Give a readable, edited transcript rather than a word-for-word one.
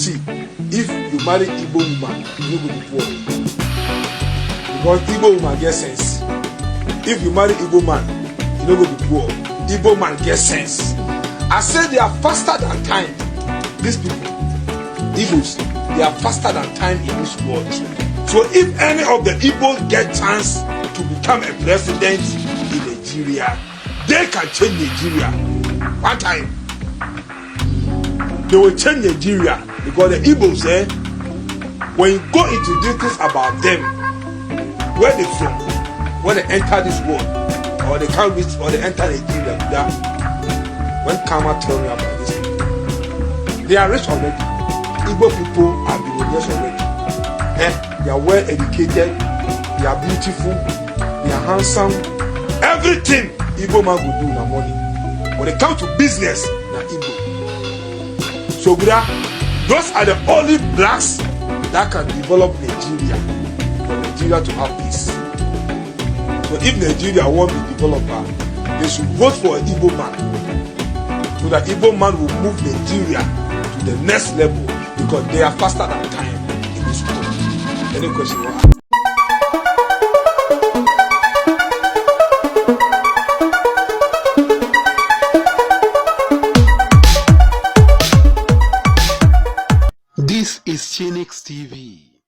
See, if you marry Igbo woman, you no go be poor. Because Igbo woman get sense. If you marry Igbo man, you no go be poor. Igbo man get sense. I say they are faster than time. These people, Igbos, they are faster than time in this world. So if any of the Igbos get chance to become a president in Nigeria, they can change Nigeria. One time, they will change Nigeria because the Igbos say, when you go into details about them, where they from, when they enter this world, or they can't reach, or they enter Nigeria, that when Kama tell me about this people, they are rich already. Igbo people are billionaires already. They are well educated, they are beautiful, they are handsome. Everything Igbo man will do in the morning. When it comes to business, na Igbo. So those are the only blacks that can develop Nigeria for Nigeria to have peace. So if Nigeria wants to develop, they should vote for an Igbo man. So that Igbo man will move Nigeria to the next level because they are faster than time in this world. Any question you want? This is Chinix TV.